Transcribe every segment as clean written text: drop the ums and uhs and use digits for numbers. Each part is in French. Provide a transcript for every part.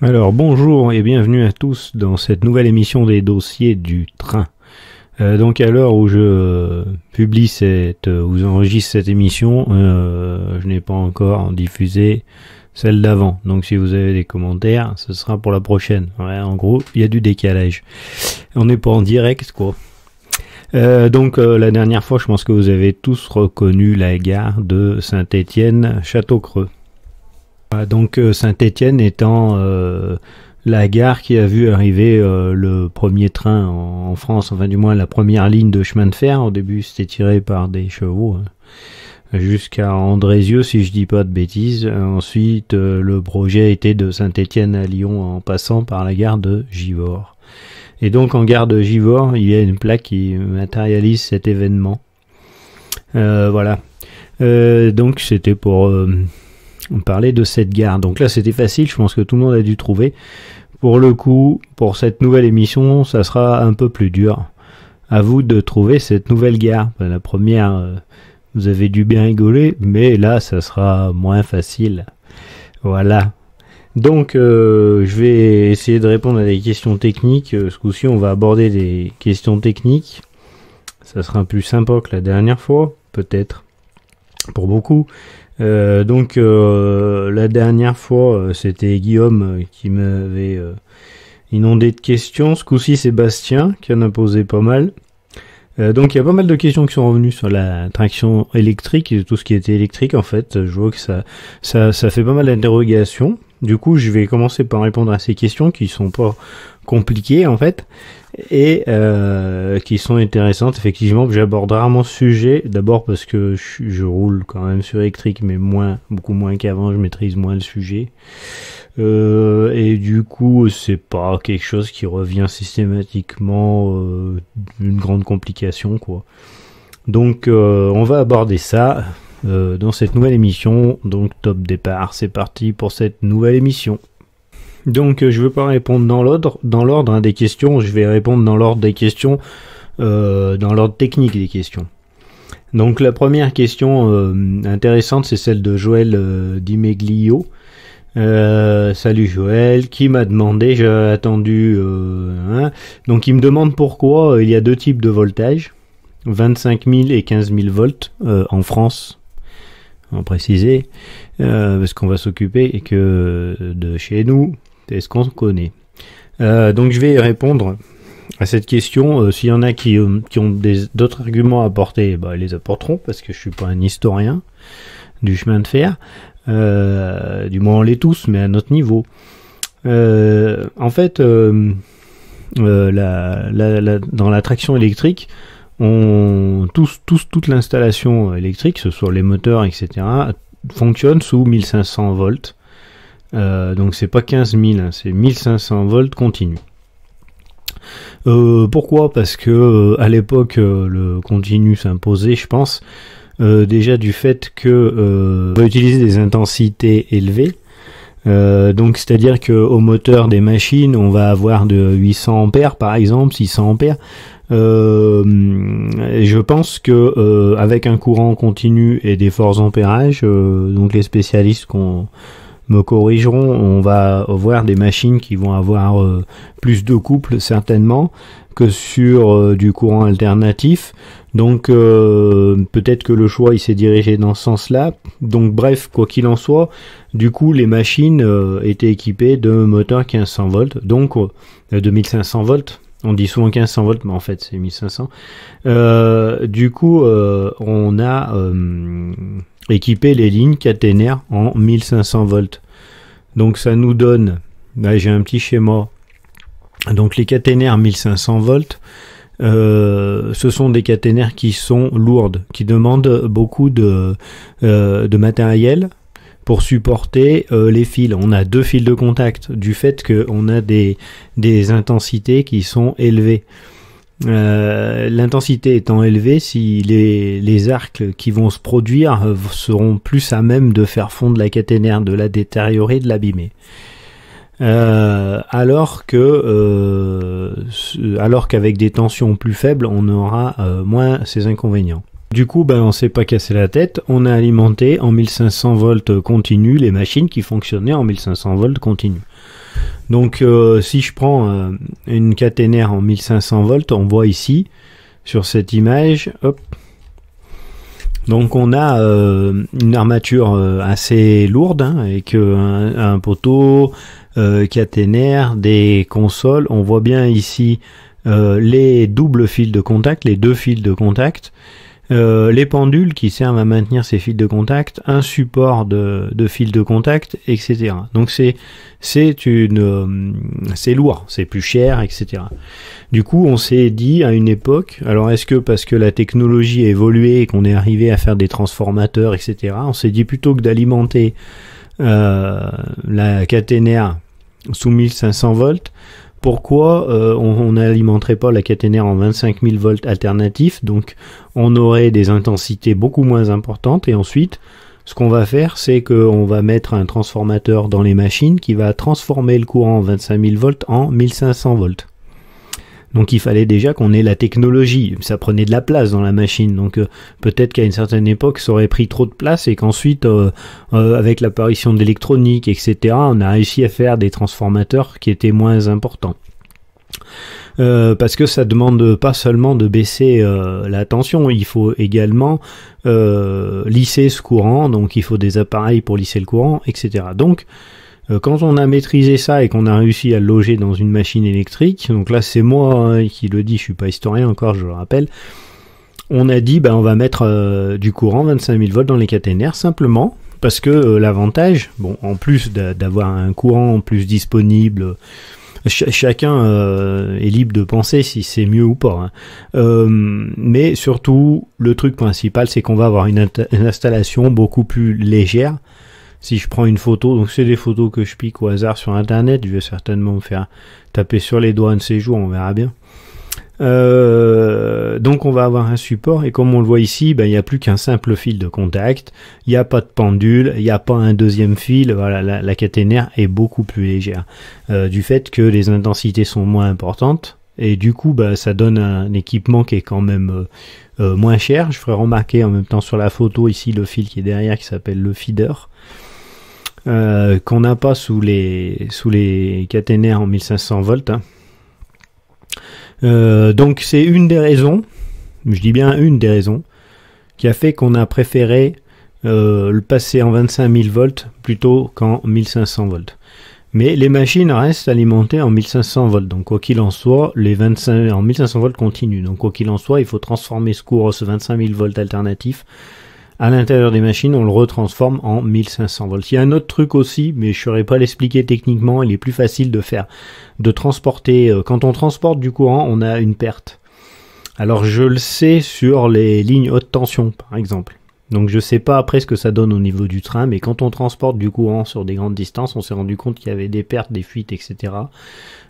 Alors bonjour et bienvenue à tous dans cette nouvelle émission des dossiers du train. Donc à l'heure où je publie où j'enregistre cette émission, je n'ai pas encore diffusé celle d'avant. Donc si vous avez des commentaires, ce sera pour la prochaine. Ouais, en gros, il y a du décalage. On n'est pas en direct, quoi. Donc la dernière fois, je pense que vous avez tous reconnu la gare de Saint-Étienne-Château-Creux. Donc Saint-Étienne étant la gare qui a vu arriver le premier train en France, enfin du moins la première ligne de chemin de fer. Au début c'était tiré par des chevaux jusqu'à Andrézieux si je dis pas de bêtises. Ensuite le projet était de Saint-Étienne à Lyon en passant par la gare de Givors. Et donc en gare de Givors il y a une plaque qui matérialise cet événement. Voilà. Donc c'était pour on parlait de cette gare. Donc là, c'était facile. Je pense que tout le monde a dû trouver. Pour le coup, pour cette nouvelle émission, ça sera un peu plus dur. À vous de trouver cette nouvelle gare. La première, vous avez dû bien rigoler, mais là, ça sera moins facile. Voilà. Donc, je vais essayer de répondre à des questions techniques. Ce coup-ci, on va aborder des questions techniques. Ça sera plus sympa que la dernière fois, peut-être. Pour beaucoup. Donc la dernière fois c'était Guillaume qui m'avait inondé de questions. Ce coup-ci c'est Bastien qui en a posé pas mal. Donc il y a pas mal de questions qui sont revenues sur la traction électrique et tout ce qui était électrique en fait. Je vois que ça fait pas mal d'interrogations. Du coup je vais commencer par répondre à ces questions qui sont pas compliquées en fait et qui sont intéressantes. Effectivement, j'aborde rarement ce sujet, d'abord parce que je roule quand même sur électrique, mais beaucoup moins qu'avant, je maîtrise moins le sujet. Et du coup, c'est pas quelque chose qui revient systématiquement d'une grande complication, quoi. Donc, on va aborder ça dans cette nouvelle émission. Donc, top départ, c'est parti pour cette nouvelle émission. Donc je ne veux pas répondre dans l'ordre des questions, je vais répondre dans l'ordre des questions, dans l'ordre technique des questions. Donc la première question intéressante, c'est celle de Joël Dimeglio. Salut Joël, qui m'a demandé, j'ai attendu, donc il me demande pourquoi il y a deux types de voltage, 25 000 et 15 000 volts en France. En préciser, parce qu'on va s'occuper que de chez nous, c'est ce qu'on connaît. Donc je vais répondre à cette question. S'il y en a qui ont d'autres arguments à apporter, ils les apporteront, parce que je suis pas un historien du chemin de fer. Du moins on l'est tous, mais à notre niveau. En fait, dans la traction électrique, toute l'installation électrique, que ce soit les moteurs, etc., fonctionne sous 1500 volts. Donc c'est pas 15 000, c'est 1500 volts continu. Pourquoi ? Parce que à l'époque, le continu s'imposait, je pense, déjà du fait que on va utiliser des intensités élevées. Donc c'est-à-dire que au moteur des machines, on va avoir de 800 ampères par exemple, 600 ampères. Je pense que avec un courant continu et des forts ampérages, donc les spécialistes me corrigeront, on va voir des machines qui vont avoir plus de couple certainement que sur du courant alternatif. Donc peut-être que le choix il s'est dirigé dans ce sens-là. Donc bref, quoi qu'il en soit, du coup les machines étaient équipées de moteurs 1500 volts, donc de 1500 volts. On dit souvent 1500 volts, mais en fait c'est 1500. Du coup, on a équipé les lignes caténaires en 1500 volts. Donc ça nous donne, là j'ai un petit schéma. Donc les caténaires 1500 volts, ce sont des caténaires qui sont lourdes, qui demandent beaucoup de matériel pour supporter les fils. On a deux fils de contact du fait qu'on a des intensités qui sont élevées. L'intensité étant élevée, si les arcs qui vont se produire seront plus à même de faire fondre la caténaire, de la détériorer, de l'abîmer. Alors qu'avec des tensions plus faibles, on aura moins ces inconvénients. Du coup, on s'est pas cassé la tête, on a alimenté en 1500 volts continu les machines qui fonctionnaient en 1500 volts continu. Donc si je prends une caténaire en 1500 volts, on voit ici sur cette image, hop. Donc on a une armature assez lourde, hein, avec un poteau, caténaire, des consoles. On voit bien ici les doubles fils de contact, les deux fils de contact, les pendules qui servent à maintenir ces fils de contact, un support de fils de contact, etc. Donc c'est lourd, c'est plus cher, etc. Du coup, on s'est dit à une époque, alors est-ce que parce que la technologie a évolué et qu'on est arrivé à faire des transformateurs, etc., on s'est dit plutôt que d'alimenter la caténaire sous 1500 volts, pourquoi on n'alimenterait pas la caténaire en 25 000 volts alternatifs, donc on aurait des intensités beaucoup moins importantes, et ensuite, ce qu'on va faire, c'est qu'on va mettre un transformateur dans les machines qui va transformer le courant en 25 000 volts en 1500 volts. Donc il fallait déjà qu'on ait la technologie, ça prenait de la place dans la machine, donc peut-être qu'à une certaine époque ça aurait pris trop de place et qu'ensuite avec l'apparition de l'électronique, etc., on a réussi à faire des transformateurs qui étaient moins importants. Parce que ça demande pas seulement de baisser la tension, il faut également lisser ce courant, donc il faut des appareils pour lisser le courant, etc. Donc quand on a maîtrisé ça et qu'on a réussi à le loger dans une machine électrique, donc là c'est moi qui le dis, je suis pas historien encore, je le rappelle, on a dit on va mettre du courant 25 000 volts dans les caténaires simplement parce que l'avantage, bon, en plus d'avoir un courant plus disponible, chacun est libre de penser si c'est mieux ou pas, hein. Mais surtout le truc principal, c'est qu'on va avoir une installation beaucoup plus légère. Si je prends une photo, donc c'est des photos que je pique au hasard sur internet, je vais certainement me faire taper sur les doigts un de ces jours, on verra bien. Donc on va avoir un support, et comme on le voit ici, il n'y a plus qu'un simple fil de contact, il n'y a pas de pendule, il n'y a pas un deuxième fil, voilà, la caténaire est beaucoup plus légère, du fait que les intensités sont moins importantes, et du coup ça donne un équipement qui est quand même moins cher. Je ferai remarquer en même temps sur la photo ici le fil qui est derrière qui s'appelle le feeder. Qu'on n'a pas sous les caténaires en 1500 volts, hein. Donc c'est une des raisons, je dis bien une des raisons, qui a fait qu'on a préféré le passer en 25 000 volts plutôt qu'en 1500 volts. Mais les machines restent alimentées en 1500 volts, donc quoi qu'il en soit, les 25 en 1500 volts continuent. Donc quoi qu'il en soit, il faut transformer ce courant, ce 25 000 volts alternatif, à l'intérieur des machines, on le retransforme en 1500 volts. Il y a un autre truc aussi, mais je ne saurais pas l'expliquer techniquement, il est plus facile de transporter. Quand on transporte du courant, on a une perte. Alors je le sais sur les lignes haute tension, par exemple. Donc je ne sais pas après ce que ça donne au niveau du train, mais quand on transporte du courant sur des grandes distances, on s'est rendu compte qu'il y avait des pertes, des fuites, etc.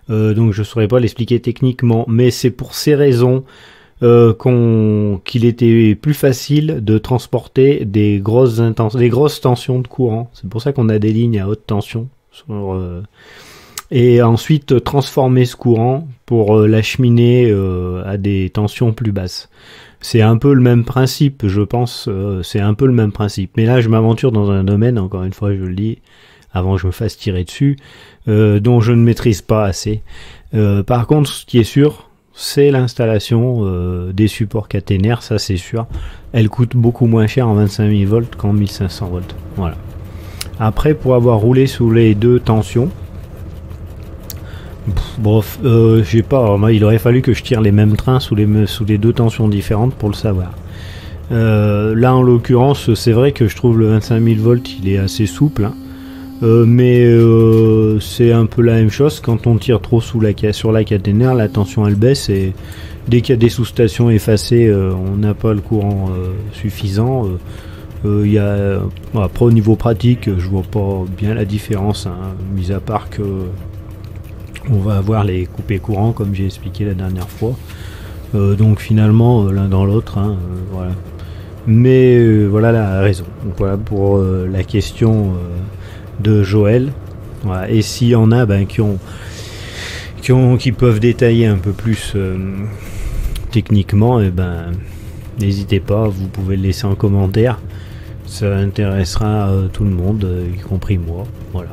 Donc je ne saurais pas l'expliquer techniquement, mais c'est pour ces raisons qu'il était plus facile de transporter des grosses tensions de courant. C'est pour ça qu'on a des lignes à haute tension et ensuite transformer ce courant pour l'acheminer à des tensions plus basses. C'est un peu le même principe, je pense, c'est un peu le même principe. Mais là, je m'aventure dans un domaine, encore une fois, je le dis, avant que je me fasse tirer dessus, dont je ne maîtrise pas assez. Par contre, ce qui est sûr, c'est l'installation des supports caténaires, ça c'est sûr. Elle coûte beaucoup moins cher en 25 000 volts qu'en 1500 volts. Voilà. Après, pour avoir roulé sous les deux tensions, j'ai pas. Il aurait fallu que je tire les mêmes trains sous les deux tensions différentes pour le savoir. Là, en l'occurrence, c'est vrai que je trouve le 25 000 volts, il est assez souple, hein. Mais c'est un peu la même chose. Quand on tire trop sur la caténaire, la tension elle baisse, et dès qu'il y a des sous-stations effacées, on n'a pas le courant suffisant. Après, au niveau pratique, je vois pas bien la différence, hein, mis à part que on va avoir les coupés courants comme j'ai expliqué la dernière fois. Donc finalement, l'un dans l'autre, hein, voilà. Mais voilà la raison. Donc voilà pour la question de Joël. Voilà. Et s'il y en a qui peuvent détailler un peu plus techniquement, n'hésitez pas, vous pouvez le laisser en commentaire. Ça intéressera tout le monde, y compris moi. Voilà.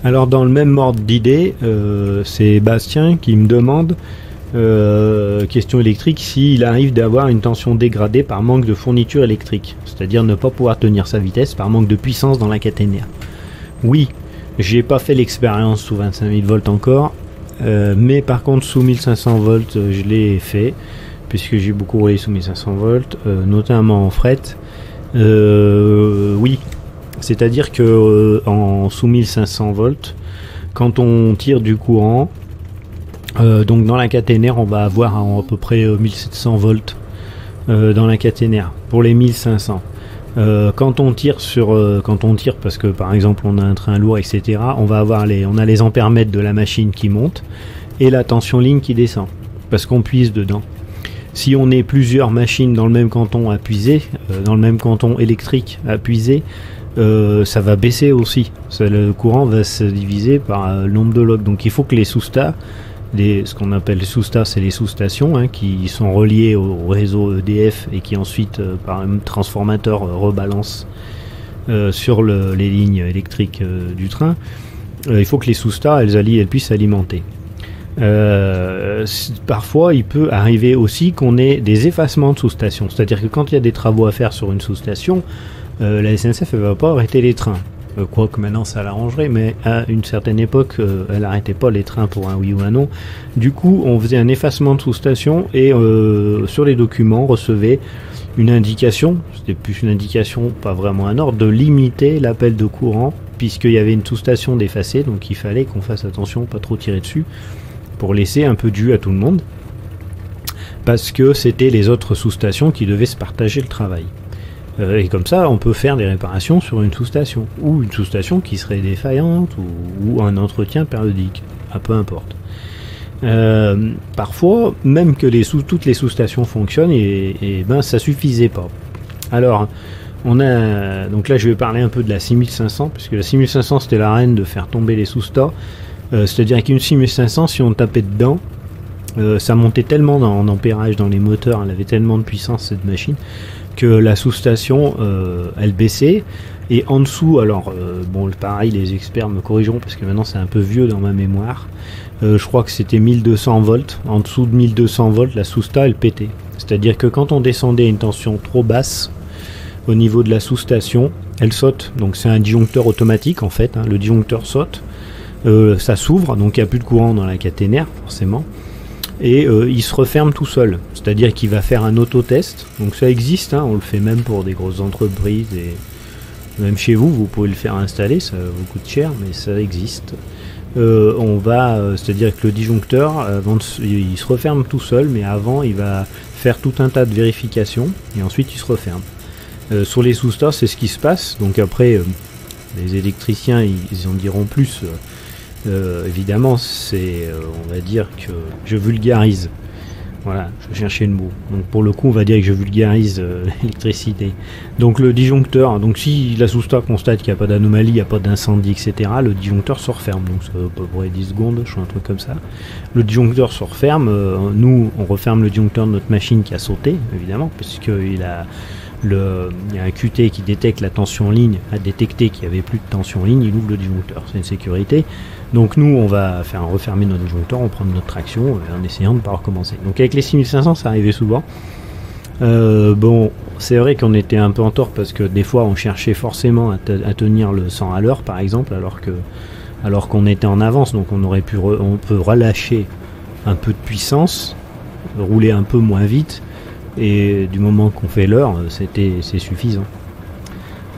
Alors dans le même ordre d'idée, c'est Bastien qui me demande, question électrique, s'il arrive d'avoir une tension dégradée par manque de fourniture électrique, c'est-à-dire ne pas pouvoir tenir sa vitesse par manque de puissance dans la caténaire. Oui, j'ai pas fait l'expérience sous 25 000 volts encore, mais par contre sous 1500 volts je l'ai fait, puisque j'ai beaucoup roulé sous 1500 volts, notamment en fret. Oui, c'est-à-dire que en sous 1500 volts, quand on tire du courant, donc dans la caténaire, on va avoir à peu près 1700 volts dans la caténaire pour les 1500. Quand on tire parce que par exemple on a un train lourd, etc., on a les ampères-mètres de la machine qui montent et la tension ligne qui descend parce qu'on puise dedans. Si on est plusieurs machines dans le même canton à puiser, dans le même canton électrique à puiser, ça va baisser aussi. Le courant va se diviser par le nombre de logs. Donc il faut que les sous-stars, ce qu'on appelle les sous-stars, c'est les sous-stations qui sont reliées au réseau EDF et qui ensuite, par un transformateur, rebalancent sur les lignes électriques du train. Il faut que les sous-stars, elles puissent alimenter. Parfois il peut arriver aussi qu'on ait des effacements de sous-stations, c'est-à-dire que quand il y a des travaux à faire sur une sous-station, la SNCF ne va pas arrêter les trains, quoique maintenant ça l'arrangerait, mais à une certaine époque elle n'arrêtait pas les trains pour un oui ou un non. Du coup on faisait un effacement de sous-station et sur les documents on recevait une indication, c'était plus une indication, pas vraiment un ordre, de limiter l'appel de courant puisqu'il y avait une sous-station d'effacée, donc il fallait qu'on fasse attention, pas trop tirer dessus, pour laisser un peu de jus à tout le monde, parce que c'était les autres sous-stations qui devaient se partager le travail. Et comme ça, on peut faire des réparations sur une sous-station, ou une sous-station qui serait défaillante, ou un entretien périodique, peu importe. Parfois, même que toutes les sous-stations fonctionnent, et ben ça suffisait pas. Alors, donc là je vais parler un peu de la 6500, puisque la 6500 c'était la reine de faire tomber les sous-stars. C'est-à-dire qu'une 6500, si on tapait dedans, ça montait tellement en ampérage dans les moteurs, elle avait tellement de puissance cette machine, que la sous-station, elle baissait, et en dessous, alors, bon, pareil, les experts me corrigeront, parce que maintenant c'est un peu vieux dans ma mémoire, je crois que c'était 1200 volts, en dessous de 1200 volts, la sous-sta, elle pétait. C'est-à-dire que quand on descendait à une tension trop basse, au niveau de la sous-station, elle saute, donc c'est un disjoncteur automatique en fait, le disjoncteur saute, ça s'ouvre, donc il n'y a plus de courant dans la caténaire forcément, et il se referme tout seul, c'est-à-dire qu'il va faire un autotest, donc ça existe, on le fait même pour des grosses entreprises, et même chez vous, vous pouvez le faire installer, ça vous coûte cher, mais ça existe. C'est-à-dire que le disjoncteur, il se referme tout seul, mais avant il va faire tout un tas de vérifications, et ensuite il se referme. Sur les sous-stars, c'est ce qui se passe, donc après, les électriciens, ils en diront plus. Évidemment, on va dire que je vulgarise. Voilà, je cherchais le mot. Donc pour le coup, on va dire que je vulgarise l'électricité. Donc le disjoncteur, donc si la sous-star constate qu'il n'y a pas d'anomalie, il n'y a pas d'incendie, etc., le disjoncteur se referme. Donc c'est à peu près 10 secondes, je fais un truc comme ça. Le disjoncteur se referme. Nous, on referme le disjoncteur de notre machine qui a sauté, évidemment, parce qu'il a... il y a un QT qui détecte la tension ligne, a détecté qu'il n'y avait plus de tension ligne, il ouvre le disjoncteur, c'est une sécurité. Donc nous on va refermer notre disjoncteur, on prend notre traction en essayant de ne pas recommencer. Donc avec les 6500 ça arrivait souvent. Bon, c'est vrai qu'on était un peu en tort parce que des fois on cherchait forcément à tenir le 100 à l'heure par exemple, alors qu'on était en avance, donc on peut relâcher un peu de puissance, rouler un peu moins vite, et du moment qu'on fait l'heure, c'est suffisant.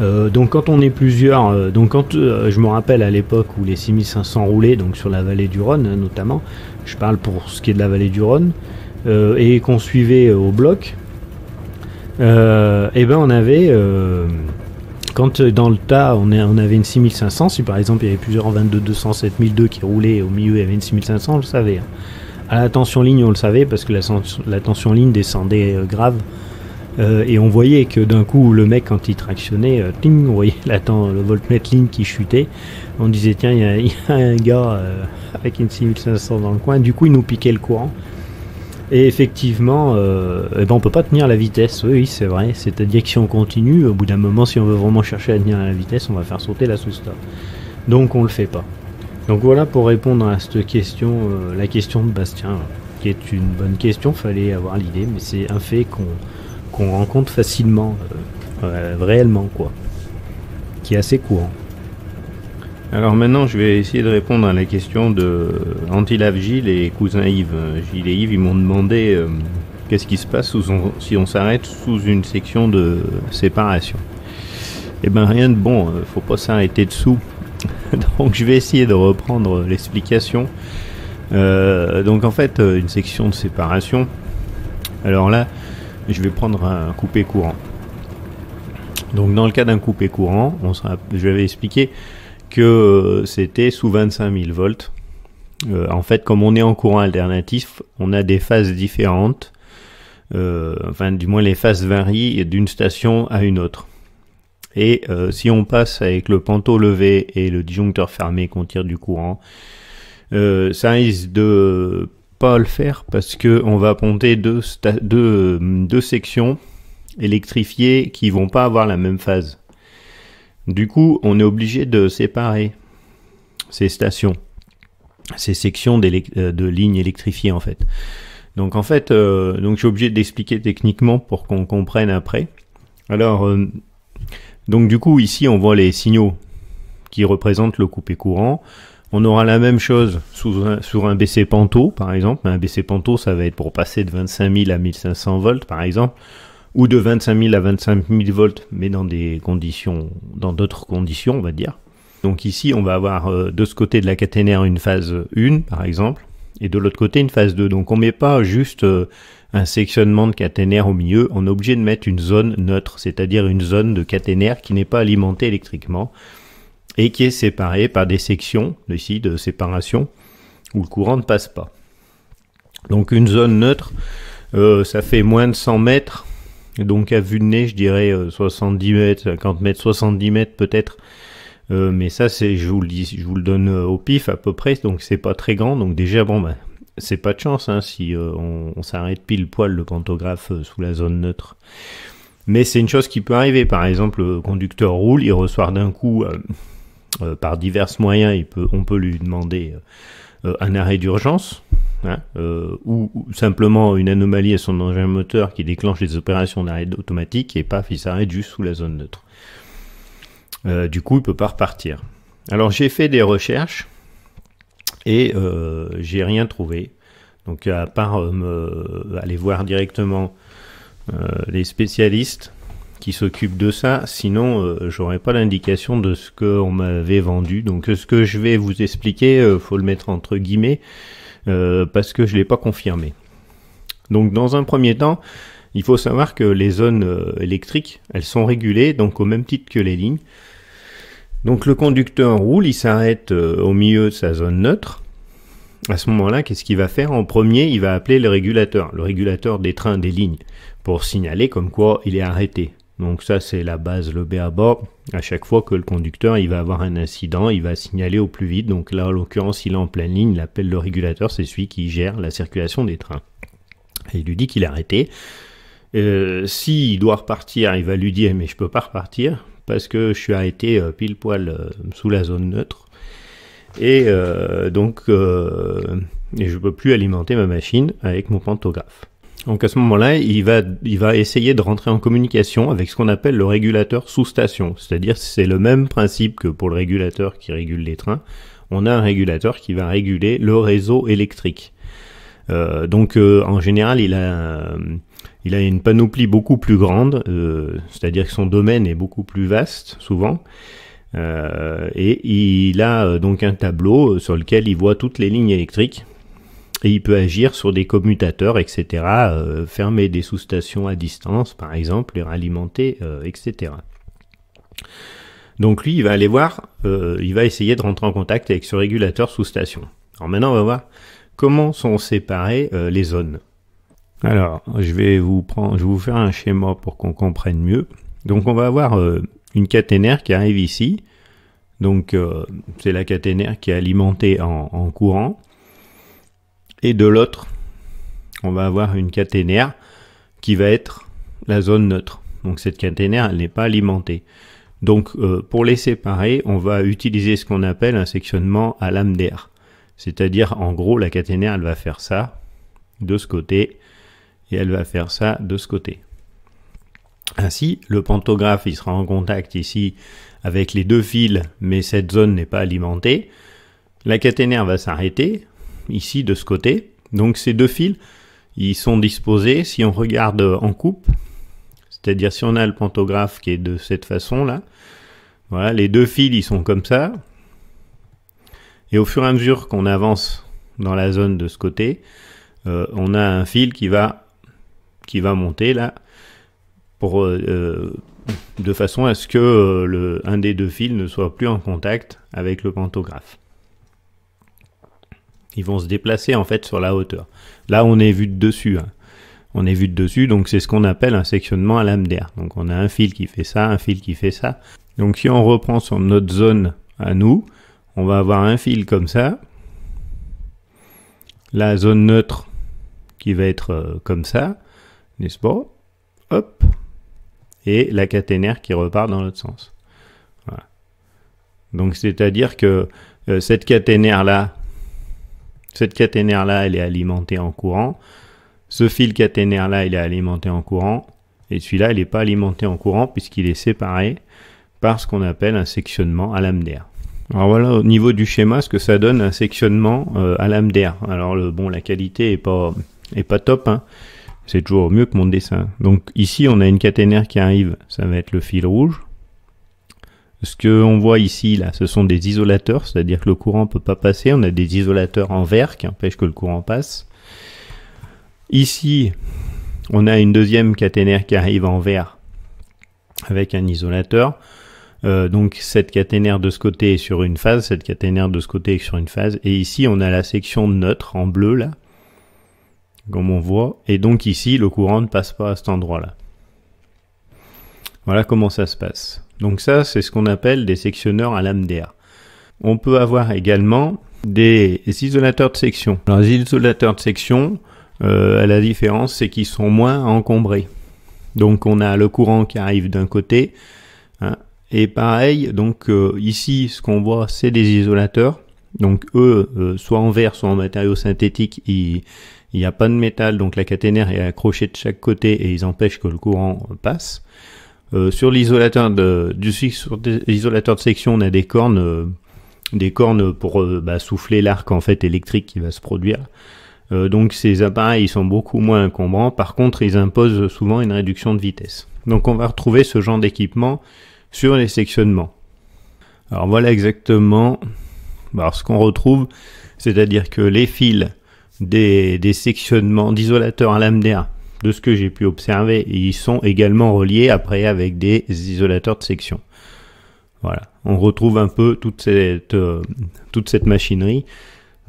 Donc quand on est plusieurs, je me rappelle à l'époque où les 6500 roulaient, donc sur la vallée du Rhône notamment, je parle pour ce qui est de la vallée du Rhône, et qu'on suivait au bloc, et ben on avait, quand dans le tas on avait une 6500, si par exemple il y avait plusieurs 22-200, 7002 qui roulaient, au milieu il y avait une 6500, on le savait. À la tension ligne on le savait parce que la tension ligne descendait grave. Et on voyait que d'un coup le mec quand il tractionnait, on voyait le voltmètre ligne qui chutait, on disait tiens il y a un gars avec une 6500 dans le coin, du coup il nous piquait le courant, et effectivement on peut pas tenir la vitesse, oui c'est vrai, c'est à dire que si on continue, au bout d'un moment si on veut vraiment chercher à tenir la vitesse, on va faire sauter la sous-stop, donc on le fait pas. Donc voilà pour répondre à cette question, la question de Bastien, qui est une bonne question, fallait avoir l'idée, mais c'est un fait qu'on rencontre facilement, réellement quoi, qui est assez courant. Alors maintenant, je vais essayer de répondre à la question de Antilave Gilles et cousin Yves. Gilles et Yves, ils m'ont demandé qu'est-ce qui se passe si on s'arrête sous une section de séparation. Eh ben rien de bon, faut pas s'arrêter dessous. Donc je vais essayer de reprendre l'explication. Donc en fait, une section de séparation. Alors là, je vais prendre un coupé courant. Donc dans le cas d'un coupé courant, je vais expliquer que c'était sous 25 000 volts. En fait, comme on est en courant alternatif, on a des phases différentes. Enfin, du moins les phases varient d'une station à une autre. Et si on passe avec le panneau levé et le disjoncteur fermé qu'on tire du courant, ça risque de pas le faire parce que on va ponter deux sections électrifiées qui vont pas avoir la même phase. Du coup, on est obligé de séparer ces stations, ces sections de lignes électrifiées en fait. Donc en fait, donc je suis obligé d'expliquer techniquement pour qu'on comprenne après. Alors donc du coup ici on voit les signaux qui représentent le coupé courant. On aura la même chose sur un BC Panto par exemple. Un BC Panto ça va être pour passer de 25 000 à 1500 volts par exemple, ou de 25 000 à 25 000 volts, mais dans d'autres conditions on va dire. Donc ici on va avoir de ce côté de la caténaire une phase 1 par exemple, et de l'autre côté une phase 2. Donc on met pas juste un sectionnement de caténaire au milieu, on est obligé de mettre une zone neutre, c'est-à-dire une zone de caténaire qui n'est pas alimentée électriquement et qui est séparée par des sections ici de séparation où le courant ne passe pas. Donc une zone neutre, ça fait moins de 100 mètres, donc à vue de nez je dirais 70 mètres, 50 mètres, 70 mètres peut-être. Mais ça je vous le donne au pif à peu près, donc c'est pas très grand, donc déjà bon bah c'est pas de chance si on s'arrête pile poil le pantographe sous la zone neutre. Mais c'est une chose qui peut arriver, par exemple le conducteur roule, il reçoit d'un coup par divers moyens, on peut lui demander un arrêt d'urgence, ou simplement une anomalie à son engin moteur qui déclenche les opérations d'arrêt automatique et paf, il s'arrête juste sous la zone neutre. Du coup il peut pas repartir. Alors j'ai fait des recherches et j'ai rien trouvé, donc à part aller voir directement les spécialistes qui s'occupent de ça, sinon j'aurais pas l'indication de ce qu'on m'avait vendu. Donc ce que je vais vous expliquer, faut le mettre entre guillemets parce que je l'ai pas confirmé. Donc dans un premier temps, il faut savoir que les zones électriques, elles sont régulées donc au même titre que les lignes. Donc le conducteur roule, il s'arrête au milieu de sa zone neutre. À ce moment-là, qu'est-ce qu'il va faire? En premier, il va appeler le régulateur des trains, des lignes, pour signaler comme quoi il est arrêté. Donc ça, c'est la base, le b.a-ba. À chaque fois que le conducteur il va avoir un incident, il va signaler au plus vite. Donc là, en l'occurrence, il est en pleine ligne, il appelle le régulateur, c'est celui qui gère la circulation des trains. Et il lui dit qu'il est arrêté. S'il doit repartir, il va lui dire « mais je peux pas repartir ». Parce que je suis arrêté pile poil sous la zone neutre et donc je peux plus alimenter ma machine avec mon pantographe. Donc à ce moment-là, il va essayer de rentrer en communication avec ce qu'on appelle le régulateur sous station, c'est-à-dire c'est le même principe que pour le régulateur qui régule les trains. On a un régulateur qui va réguler le réseau électrique. Donc en général, il a une panoplie beaucoup plus grande, c'est-à-dire que son domaine est beaucoup plus vaste, souvent, et il a donc un tableau sur lequel il voit toutes les lignes électriques, et il peut agir sur des commutateurs, etc., fermer des sous-stations à distance, par exemple, les ralimenter, etc. Donc lui, il va aller voir, il va essayer de rentrer en contact avec ce régulateur sous-station. Alors maintenant, on va voir comment sont séparées les zones. Alors, je vais vous faire un schéma pour qu'on comprenne mieux. Donc, on va avoir une caténaire qui arrive ici. Donc, c'est la caténaire qui est alimentée en courant. Et de l'autre, on va avoir une caténaire qui va être la zone neutre. Donc, cette caténaire, elle n'est pas alimentée. Donc pour les séparer, on va utiliser ce qu'on appelle un sectionnement à lame d'air. C'est-à-dire en gros la caténaire elle va faire ça de ce côté et elle va faire ça de ce côté. Ainsi le pantographe il sera en contact ici avec les deux fils mais cette zone n'est pas alimentée. La caténaire va s'arrêter ici de ce côté. Donc ces deux fils ils sont disposés si on regarde en coupe. C'est-à-dire si on a le pantographe qui est de cette façon-là, voilà, les deux fils ils sont comme ça. Et au fur et à mesure qu'on avance dans la zone de ce côté, on a un fil qui va monter là, pour, de façon à ce que un des deux fils ne soit plus en contact avec le pantographe. Ils vont se déplacer en fait sur la hauteur. Là on est vu de dessus. Hein. On est vu de dessus, donc c'est ce qu'on appelle un sectionnement à lame d'air. Donc on a un fil qui fait ça, un fil qui fait ça. Donc si on reprend sur notre zone à nous, on va avoir un fil comme ça. La zone neutre qui va être comme ça, n'est-ce pas? Hop. Et la caténaire qui repart dans l'autre sens. Voilà. Donc c'est-à-dire que cette caténaire-là, elle est alimentée en courant. Ce fil caténaire-là, il est alimenté en courant, et celui-là, il n'est pas alimenté en courant puisqu'il est séparé par ce qu'on appelle un sectionnement à lame d'air. Alors voilà, au niveau du schéma, ce que ça donne un sectionnement à lame d'air. Alors la qualité est pas top, hein. C'est toujours mieux que mon dessin. Donc ici, on a une caténaire qui arrive, ça va être le fil rouge. Ce qu'on voit ici, là, ce sont des isolateurs, c'est-à-dire que le courant ne peut pas passer. On a des isolateurs en vert qui empêchent que le courant passe. Ici, on a une deuxième caténaire qui arrive en vert avec un isolateur. Donc cette caténaire de ce côté est sur une phase, cette caténaire de ce côté est sur une phase. Et ici, on a la section neutre en bleu, là, comme on voit. Et donc ici, le courant ne passe pas à cet endroit-là. Voilà comment ça se passe. Donc ça, c'est ce qu'on appelle des sectionneurs à lame d'air. On peut avoir également des isolateurs de section. Alors les isolateurs de section, la différence, c'est qu'ils sont moins encombrés. Donc on a le courant qui arrive d'un côté, hein, et pareil, donc ici, ce qu'on voit, c'est des isolateurs. Donc eux, soit en verre, soit en matériaux synthétiques, il n'y a pas de métal, donc la caténaire est accrochée de chaque côté et ils empêchent que le courant passe. Sur l'isolateur de section, on a des cornes pour souffler l'arc en fait électrique qui va se produire. Donc ces appareils ils sont beaucoup moins encombrants. Par contre, ils imposent souvent une réduction de vitesse. Donc on va retrouver ce genre d'équipement sur les sectionnements. Alors voilà exactement ce qu'on retrouve, c'est-à-dire que les fils des sectionnements d'isolateurs à lame d'air, de ce que j'ai pu observer, ils sont également reliés après avec des isolateurs de section. Voilà, on retrouve un peu toute cette machinerie.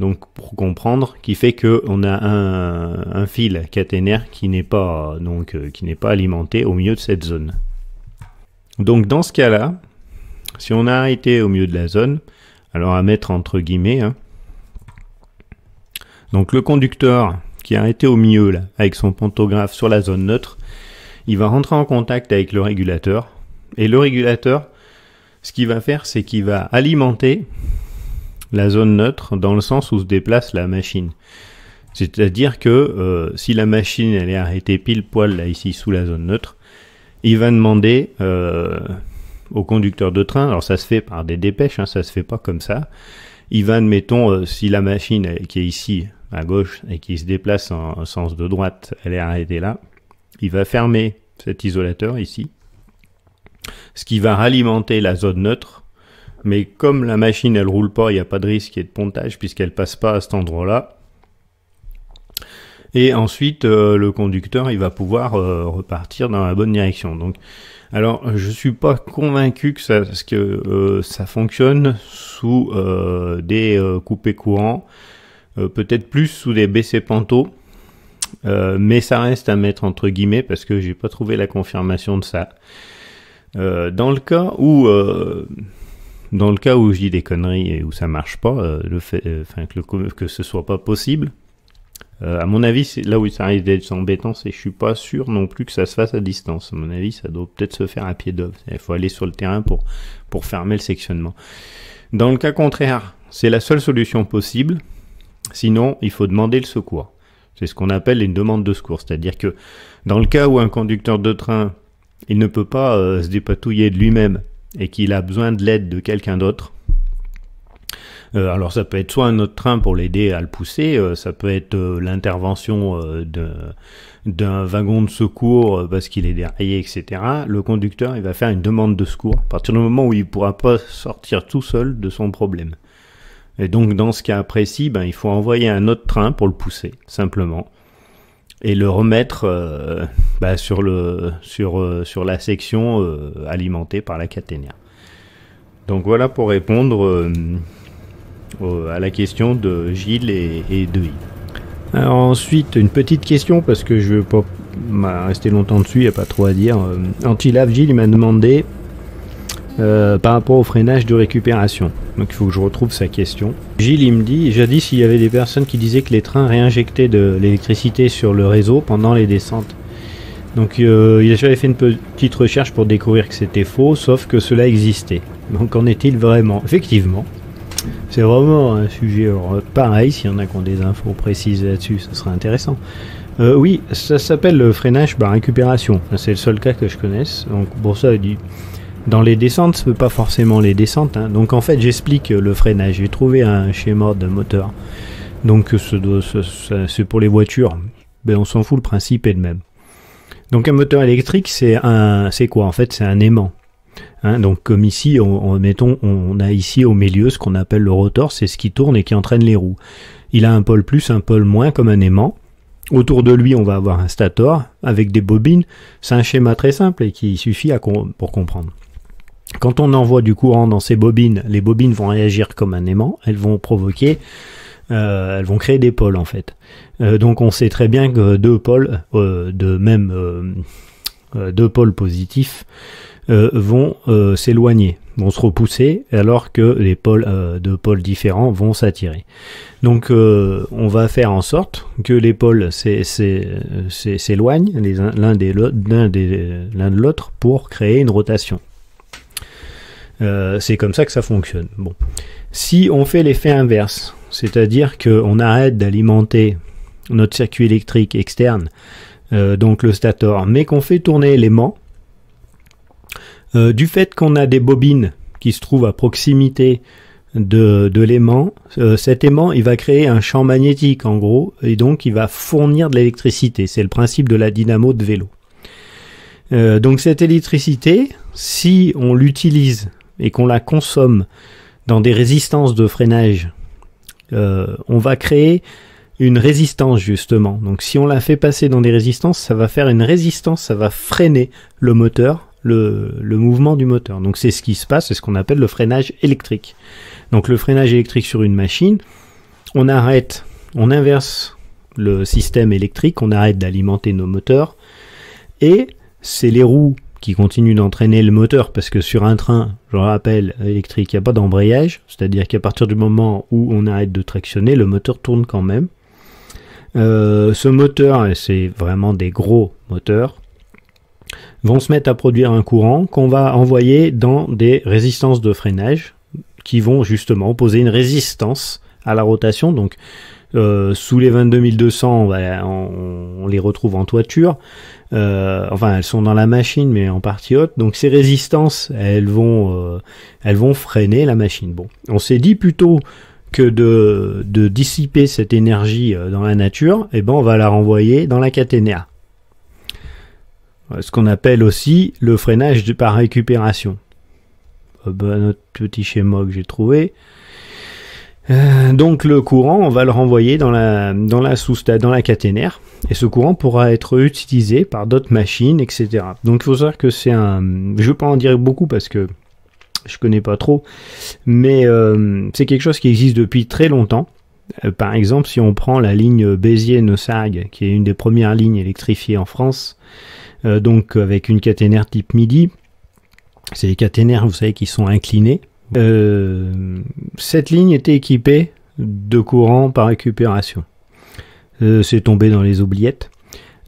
Donc pour comprendre, qui fait que on a un fil caténaire qui n'est pas alimenté au milieu de cette zone. Donc dans ce cas-là, si on a arrêté au milieu de la zone, alors à mettre entre guillemets, hein, donc le conducteur qui est arrêté au milieu là, avec son pantographe sur la zone neutre, il va rentrer en contact avec le régulateur, et le régulateur, ce qu'il va faire, c'est qu'il va alimenter la zone neutre dans le sens où se déplace la machine. C'est-à-dire que si la machine elle est arrêtée pile poil là ici sous la zone neutre, il va demander au conducteur de train, alors ça se fait par des dépêches, hein, ça se fait pas comme ça, il va, admettons, si la machine qui est ici à gauche et qui se déplace en sens de droite, elle est arrêtée là, il va fermer cet isolateur ici, ce qui va ralimenter la zone neutre. Mais comme la machine elle roule pas, il n'y a pas de risque de pontage puisqu'elle passe pas à cet endroit-là. Et ensuite le conducteur il va pouvoir repartir dans la bonne direction. Donc, alors je suis pas convaincu que ça fonctionne sous des coupés courants, peut-être plus sous des BC Panto, mais ça reste à mettre entre guillemets parce que j'ai pas trouvé la confirmation de ça. Dans le cas où je dis des conneries et où ça marche pas, que ce soit pas possible, À mon avis, c'est là où ça risque d'être embêtant, c'est que je suis pas sûr non plus que ça se fasse à distance. À mon avis, ça doit peut-être se faire à pied d'œuvre. Il faut aller sur le terrain pour fermer le sectionnement. Dans le cas contraire, c'est la seule solution possible. Sinon, il faut demander le secours. C'est ce qu'on appelle une demande de secours. C'est-à-dire que dans le cas où un conducteur de train, il ne peut pas se dépatouiller de lui-même et qu'il a besoin de l'aide de quelqu'un d'autre, alors ça peut être soit un autre train pour l'aider à le pousser, ça peut être l'intervention d'un wagon de secours parce qu'il est déraillé, etc. Le conducteur, il va faire une demande de secours à partir du moment où il ne pourra pas sortir tout seul de son problème. Et donc dans ce cas précis, il faut envoyer un autre train pour le pousser, simplement, et le remettre sur la section alimentée par la caténaire. Donc voilà pour répondre à la question de Gilles et de Yves. Alors ensuite, une petite question, parce que je ne veux pas rester longtemps dessus, il n'y a pas trop à dire. Antilave Gilles, il m'a demandé par rapport au freinage de récupération. Donc il faut que je retrouve sa question. Gilles, il me dit, jadis, il y avait des personnes qui disaient que les trains réinjectaient de l'électricité sur le réseau pendant les descentes. Donc j'avais fait une petite recherche pour découvrir que c'était faux, sauf que cela existait. Donc qu'en est-il vraiment? Effectivement. C'est vraiment un sujet pareil, s'il y en a qui ont des infos précises là-dessus, ça serait intéressant. Oui, ça s'appelle le freinage par récupération. C'est le seul cas que je connaisse. Donc pour ça, dans les descentes, ce n'est pas forcément les descentes. Donc en fait, j'explique le freinage. J'ai trouvé un schéma de moteur. Donc c'est pour les voitures. On s'en fout, le principe est le même. Donc un moteur électrique, c'est quoi? En fait, c'est un aimant. Donc comme ici, on a ici au milieu ce qu'on appelle le rotor, c'est ce qui tourne et qui entraîne les roues. Il a un pôle plus, un pôle moins, comme un aimant. Autour de lui, on va avoir un stator avec des bobines. C'est un schéma très simple et qui suffit pour comprendre. Quand on envoie du courant dans ces bobines, les bobines vont réagir comme un aimant. Elles vont créer des pôles en fait. Donc on sait très bien que deux pôles positifs vont s'éloigner, vont se repousser, alors que les deux pôles différents vont s'attirer. Donc on va faire en sorte que les pôles s'éloignent l'un de l'autre pour créer une rotation. C'est comme ça que ça fonctionne. Bon. Si on fait l'effet inverse, c'est-à-dire qu'on arrête d'alimenter notre circuit électrique externe, donc le stator, mais qu'on fait tourner l'aimant, du fait qu'on a des bobines qui se trouvent à proximité de l'aimant, cet aimant il va créer un champ magnétique en gros, et donc il va fournir de l'électricité. C'est le principe de la dynamo de vélo. Donc cette électricité, si on l'utilise et qu'on la consomme dans des résistances de freinage, on va créer une résistance justement. Donc si on la fait passer dans des résistances, ça va faire une résistance, ça va freiner le moteur, le mouvement du moteur. Donc c'est ce qui se passe, c'est ce qu'on appelle le freinage électrique. Donc le freinage électrique sur une machine, on inverse le système électrique, on arrête d'alimenter nos moteurs, et c'est les roues qui continuent d'entraîner le moteur, parce que sur un train, je le rappelle, électrique, il n'y a pas d'embrayage, c'est-à-dire qu'à partir du moment où on arrête de tractionner, le moteur tourne quand même. Ce moteur, et c'est vraiment des gros moteurs, vont se mettre à produire un courant qu'on va envoyer dans des résistances de freinage qui vont justement opposer une résistance à la rotation. Donc sous les 22 200, on les retrouve en toiture. Enfin, elles sont dans la machine, mais en partie haute. Donc ces résistances, elles vont freiner la machine. Bon, on s'est dit plutôt que de dissiper cette énergie dans la nature, on va la renvoyer dans la caténaire. Ce qu'on appelle aussi le freinage par récupération. Notre petit schéma que j'ai trouvé. Donc le courant, on va le renvoyer dans la caténaire, et ce courant pourra être utilisé par d'autres machines, etc. Donc il faut savoir que c'est je ne vais pas en dire beaucoup parce que je connais pas trop, mais c'est quelque chose qui existe depuis très longtemps. Par exemple, si on prend la ligne Béziers-Neussargues, qui est une des premières lignes électrifiées en France, donc avec une caténaire type MIDI, c'est les caténaires, vous savez, qui sont inclinés. Cette ligne était équipée de courant par récupération. c'est tombé dans les oubliettes.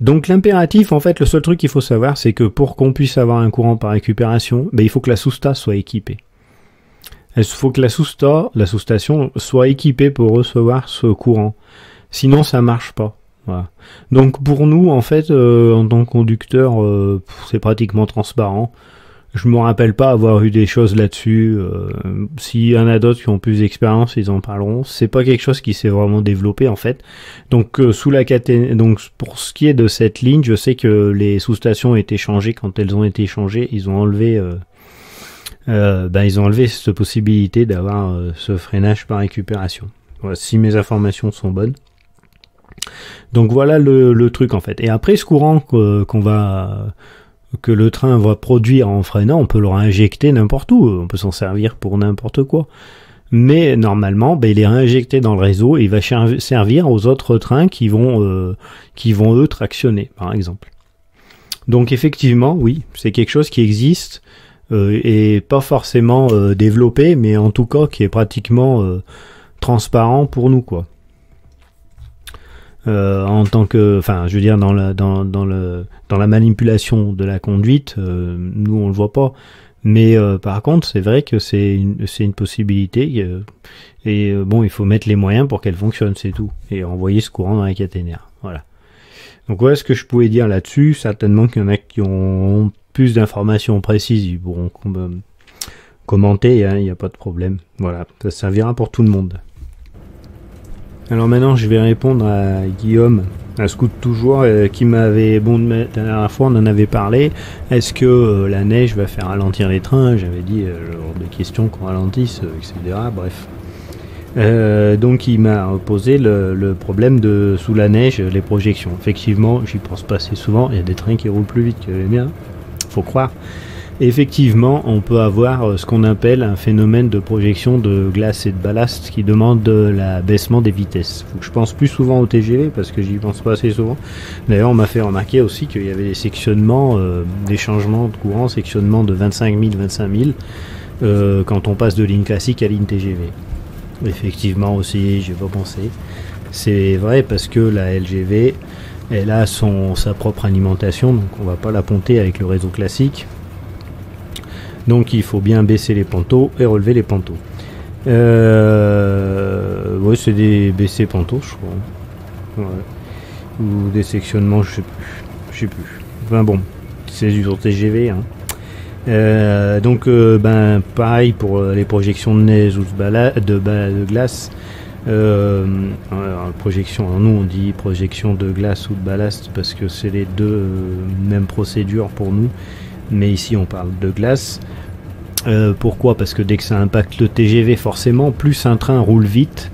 Donc l'impératif, en fait, le seul truc qu'il faut savoir, c'est que pour qu'on puisse avoir un courant par récupération, il faut que la sousta soit équipée. Il faut que la sous-station, soit équipée pour recevoir ce courant. Sinon, ça marche pas. Voilà. Donc pour nous, en fait, en tant que conducteur, c'est pratiquement transparent. Je me rappelle pas avoir eu des choses là-dessus. S'il y en a d'autres qui ont plus d'expérience, ils en parleront. C'est pas quelque chose qui s'est vraiment développé en fait. Donc sous la caténaire, donc pour ce qui est de cette ligne, je sais que les sous-stations ont été changées. Quand elles ont été changées, ils ont enlevé cette possibilité d'avoir ce freinage par récupération. Voilà, si mes informations sont bonnes. Donc voilà le truc en fait. Et après ce courant que le train va produire en freinant, on peut le réinjecter n'importe où, on peut s'en servir pour n'importe quoi. Mais normalement, il est réinjecté dans le réseau et il va servir aux autres trains qui vont eux tractionner, par exemple. Donc effectivement, oui, c'est quelque chose qui existe et pas forcément développé, mais en tout cas qui est pratiquement transparent pour nous, quoi. En tant que, enfin, je veux dire dans la manipulation de la conduite, nous on le voit pas, mais par contre c'est vrai que c'est une possibilité bon, il faut mettre les moyens pour qu'elle fonctionne, c'est tout, et envoyer ce courant dans la caténaire. Voilà. Donc voilà ce que je pouvais dire là-dessus. Certainement qu'il y en a qui ont plus d'informations précises, ils pourront commenter, hein, il n'y a pas de problème. Voilà, ça servira pour tout le monde. Alors maintenant, je vais répondre à Guillaume, à Scout toujours, qui m'avait, la dernière fois on en avait parlé, est-ce que la neige va faire ralentir les trains? J'avais dit, hors de question qu'on ralentisse, etc. Bref. Donc il m'a posé le problème de, sous la neige, les projections. Effectivement, j'y pense pas assez souvent, il y a des trains qui roulent plus vite que les miens, faut croire. Effectivement, on peut avoir ce qu'on appelle un phénomène de projection de glace et de ballast qui demande l'abaissement des vitesses. Faut que je pense plus souvent au TGV parce que j'y pense pas assez souvent. D'ailleurs, on m'a fait remarquer aussi qu'il y avait des sectionnements, des changements de courant, sectionnement de 25 000, 25 000 quand on passe de ligne classique à ligne TGV. Effectivement aussi, j'ai pas pensé. C'est vrai parce que la LGV, elle a sa propre alimentation, donc on va pas la ponter avec le réseau classique. Donc il faut bien baisser les panneaux et relever les panneaux. Ouais, c'est des baisser panneaux, je crois. Ouais. Ou des sectionnements, je sais plus. Enfin bon, c'est du TGV. Hein. Donc pareil pour les projections de neige ou de glace. Projection, alors nous on dit projection de glace ou de ballast parce que c'est les deux mêmes procédures pour nous. Mais ici on parle de glace. Pourquoi? Parce que dès que ça impacte le TGV, forcément, plus un train roule vite,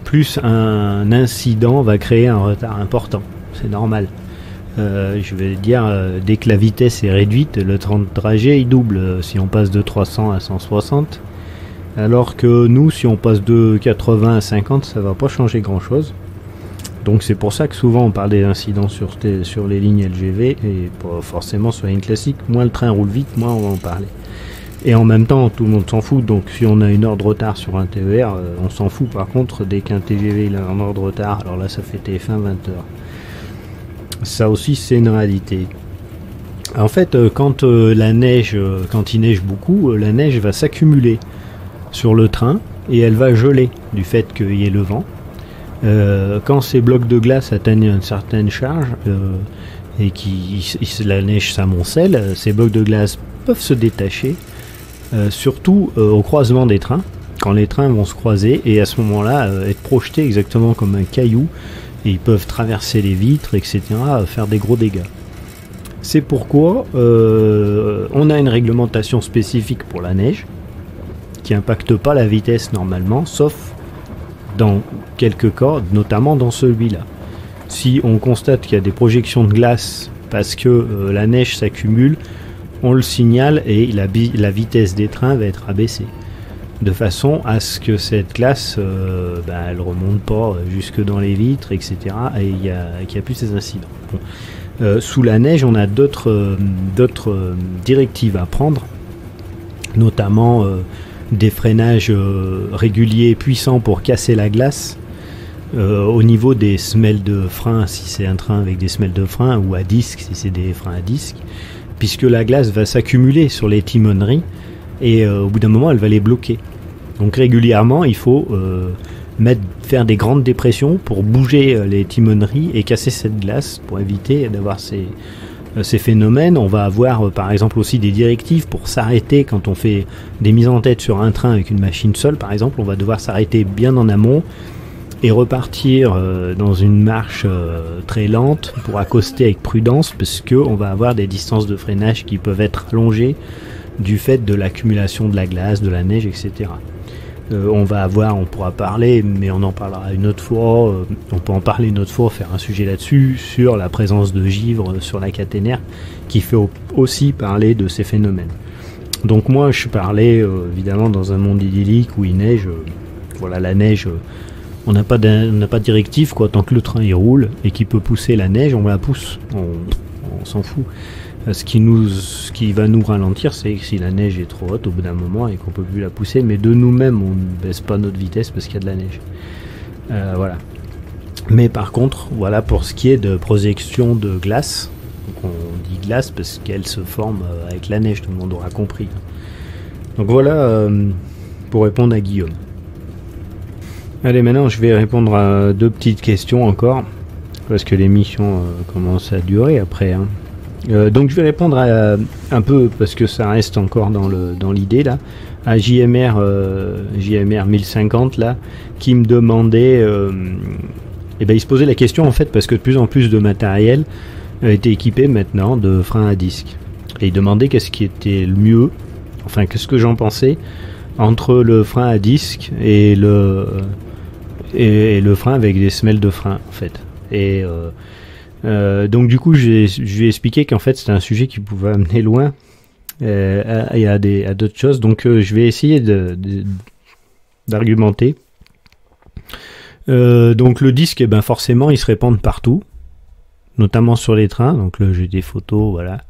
plus un incident va créer un retard important. C'est normal. Je vais dire, dès que la vitesse est réduite, le temps de trajet il double. Si on passe de 300 à 160, alors que nous, si on passe de 80 à 50, ça va pas changer grand chose. Donc c'est pour ça que souvent on parle des incidents sur les lignes LGV et pas forcément sur les lignes classiques. Moins le train roule vite, moins on va en parler. Et en même temps, tout le monde s'en fout. Donc si on a une heure de retard sur un TER, on s'en fout. Par contre, dès qu'un TGV il a une heure de retard, alors là ça fait TF1 20 heures. Ça aussi c'est une réalité. En fait, quand il neige beaucoup, la neige va s'accumuler sur le train et elle va geler du fait qu'il y ait le vent. Quand ces blocs de glace atteignent une certaine charge et la neige s'amoncelle, ces blocs de glace peuvent se détacher, surtout au croisement des trains, quand les trains vont se croiser et à ce moment-là être projetés exactement comme un caillou et ils peuvent traverser les vitres, etc., faire des gros dégâts. C'est pourquoi on a une réglementation spécifique pour la neige qui impacte pas la vitesse normalement, sauf dans quelques cas, notamment dans celui-là. Si on constate qu'il y a des projections de glace parce que la neige s'accumule, on le signale et la vitesse des trains va être abaissée. De façon à ce que cette glace, elle remonte pas jusque dans les vitres, etc. et qu'il n'y a plus ces incidents. Bon. Sous la neige, on a d'autres directives à prendre, notamment des freinages réguliers puissants pour casser la glace, au niveau des semelles de frein, si c'est un train avec des semelles de frein, ou à disque, si c'est des freins à disque, puisque la glace va s'accumuler sur les timoneries, et au bout d'un moment, elle va les bloquer. Donc régulièrement, il faut faire des grandes dépressions pour bouger les timoneries et casser cette glace, pour éviter d'avoir ces phénomènes. On va avoir par exemple aussi des directives pour s'arrêter quand on fait des mises en tête sur un train avec une machine seule, par exemple. On va devoir s'arrêter bien en amont et repartir dans une marche très lente pour accoster avec prudence, parce qu'on va avoir des distances de freinage qui peuvent être allongées du fait de l'accumulation de la glace, de la neige, etc. On pourra parler, mais on en parlera une autre fois, on peut en parler une autre fois, faire un sujet là-dessus, sur la présence de givre sur la caténaire, qui fait aussi parler de ces phénomènes. Donc moi je parlais évidemment dans un monde idyllique où il neige, voilà, la neige, on n'a pas de directive, quoi, tant que le train il roule et qu'il peut pousser la neige, on la pousse, on s'en fout. Ce qui va nous ralentir, c'est que si la neige est trop haute au bout d'un moment et qu'on peut plus la pousser, mais de nous-mêmes on ne baisse pas notre vitesse parce qu'il y a de la neige. Voilà. Mais par contre, voilà, pour ce qui est de projection de glace, donc on dit glace parce qu'elle se forme avec la neige, tout le monde aura compris. Donc voilà pour répondre à Guillaume. Allez, maintenant je vais répondre à 2 petites questions encore, parce que l'émission commence à durer après, hein. Donc je vais répondre à, un peu, parce que ça reste encore dans l'idée là, à JMR 1050 là, qui me demandait, il se posait la question en fait, parce que de plus en plus de matériel était équipé maintenant de freins à disque, et il demandait qu'est-ce qui était le mieux, enfin qu'est-ce que j'en pensais entre le frein à disque et le frein avec des semelles de frein en fait. Et donc du coup, je lui ai expliqué qu'en fait c'était un sujet qui pouvait amener loin à d'autres choses. Donc je vais essayer d'argumenter. Donc le disque, forcément, il se répand partout, notamment sur les trains. Donc là, j'ai des photos, voilà.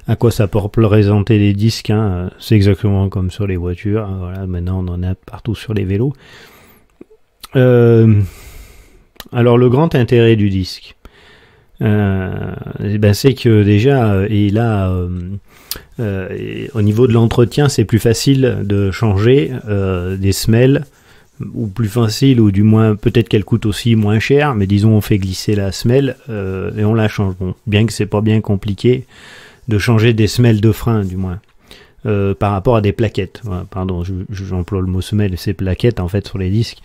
À quoi ça peut représenter les disques, hein. C'est exactement comme sur les voitures, hein, voilà. Maintenant, on en a partout sur les vélos. Alors le grand intérêt du disque, c'est que déjà au niveau de l'entretien, c'est plus facile de changer des semelles, ou plus facile, ou du moins peut-être qu'elle coûte aussi moins cher, mais disons on fait glisser la semelle et on la change. Bon, bien que c'est pas bien compliqué de changer des semelles de frein, du moins. Par rapport à des plaquettes. Voilà, pardon, j'emploie le mot semelle, c'est plaquettes en fait sur les disques.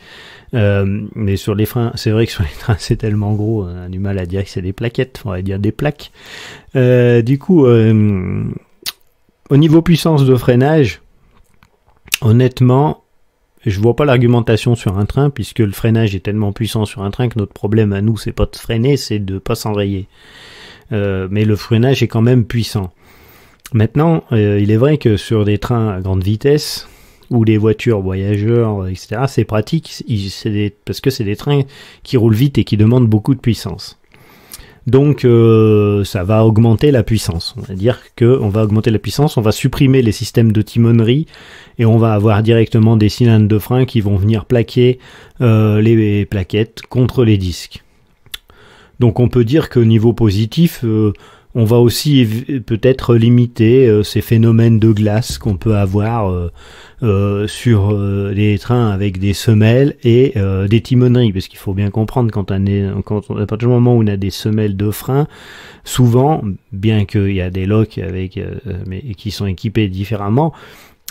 Mais sur les freins, c'est vrai que sur les trains c'est tellement gros, on a du mal à dire que c'est des plaquettes, on va dire des plaques. Du coup, au niveau puissance de freinage, honnêtement, je vois pas l'argumentation sur un train, puisque le freinage est tellement puissant sur un train que notre problème à nous, c'est pas de freiner, c'est de pas s'enrayer. Mais le freinage est quand même puissant. Maintenant, il est vrai que sur des trains à grande vitesse, ou les voitures voyageurs, etc., c'est pratique, parce que c'est des trains qui roulent vite et qui demandent beaucoup de puissance. Donc ça va augmenter la puissance. On va dire qu'on va augmenter la puissance, on va supprimer les systèmes de timonerie, et on va avoir directement des cylindres de frein qui vont venir plaquer les plaquettes contre les disques. Donc on peut dire qu'au niveau positif, on va aussi peut-être limiter ces phénomènes de glace qu'on peut avoir sur les trains avec des semelles et des timoneries, parce qu'il faut bien comprendre à partir du moment où on a des semelles de frein, souvent, bien qu'il y a des loks mais qui sont équipés différemment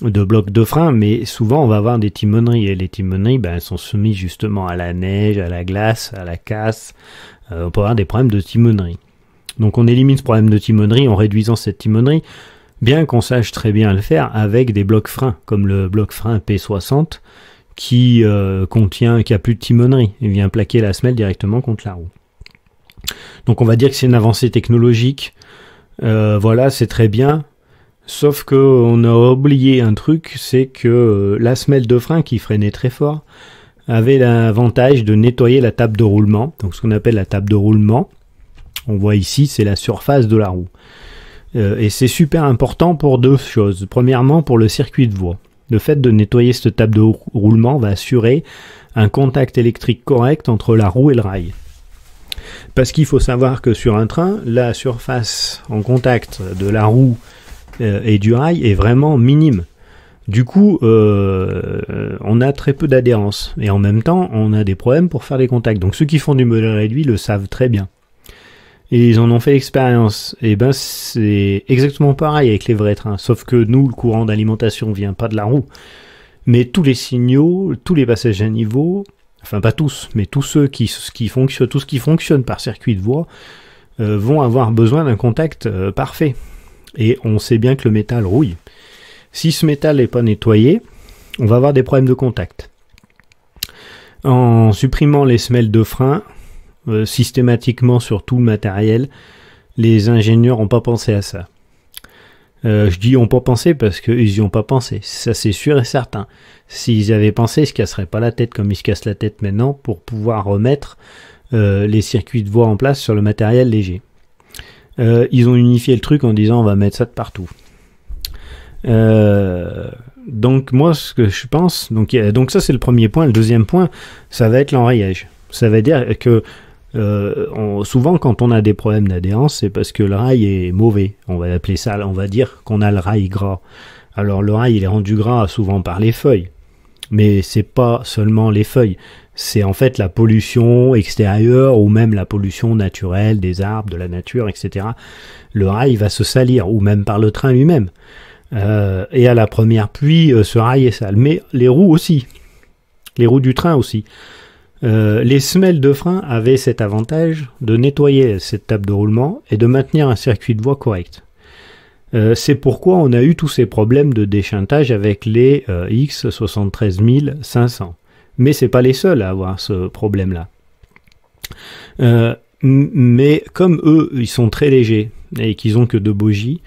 de blocs de frein, mais souvent on va avoir des timoneries, et les timoneries, elles sont soumises justement à la neige, à la glace, à la casse. On peut avoir des problèmes de timonerie. Donc on élimine ce problème de timonerie en réduisant cette timonerie, bien qu'on sache très bien le faire avec des blocs freins, comme le bloc frein P60, qui a plus de timonerie, il vient plaquer la semelle directement contre la roue. Donc on va dire que c'est une avancée technologique, voilà, c'est très bien, sauf qu'on a oublié un truc, c'est que la semelle de frein qui freinait très fort avait l'avantage de nettoyer la table de roulement, donc ce qu'on appelle la table de roulement. On voit ici, c'est la surface de la roue. Et c'est super important pour 2 choses. Premièrement, pour le circuit de voie. Le fait de nettoyer cette table de roulement va assurer un contact électrique correct entre la roue et le rail. Parce qu'il faut savoir que sur un train, la surface en contact de la roue et du rail est vraiment minime. Du coup, on a très peu d'adhérence. Et en même temps, on a des problèmes pour faire les contacts. Donc ceux qui font du modèle réduit le savent très bien. Et ils en ont fait l'expérience. Et ben c'est exactement pareil avec les vrais trains. Sauf que nous, le courant d'alimentation vient pas de la roue. Mais tous les signaux, tous les passages à niveau, enfin pas tous, mais tous ceux qui fonctionnent, tout ce qui fonctionne par circuit de voie, vont avoir besoin d'un contact parfait. Et on sait bien que le métal rouille. Si ce métal n'est pas nettoyé, on va avoir des problèmes de contact. En supprimant les semelles de frein, systématiquement sur tout le matériel, les ingénieurs n'ont pas pensé à ça. Je dis ont pas pensé parce qu'ils n'y ont pas pensé. Ça c'est sûr et certain. S'ils y avaient pensé, ils se casseraient pas la tête comme ils se cassent la tête maintenant pour pouvoir remettre les circuits de voie en place sur le matériel léger. Ils ont unifié le truc en disant on va mettre ça de partout. Donc moi ce que je pense, donc ça c'est le premier point. Le deuxième point, ça va être l'enrayage. Ça veut dire que souvent quand on a des problèmes d'adhérence, c'est parce que le rail est mauvais. On va appeler ça, on va dire qu'on a le rail gras. Alors le rail il est rendu gras souvent par les feuilles, mais c'est pas seulement les feuilles. C'est en fait la pollution extérieure ou même la pollution naturelle des arbres, de la nature, etc. Le rail va se salir, ou même par le train lui-même. Et à la première pluie, ce rail est sale. Mais les roues aussi. Les roues du train aussi. Les semelles de frein avaient cet avantage de nettoyer cette table de roulement et de maintenir un circuit de voie correct. C'est pourquoi on a eu tous ces problèmes de déchantage avec les X73500. Mais c'est pas les seuls à avoir ce problème-là. Mais comme eux, ils sont très légers et qu'ils ont que 2 bogies,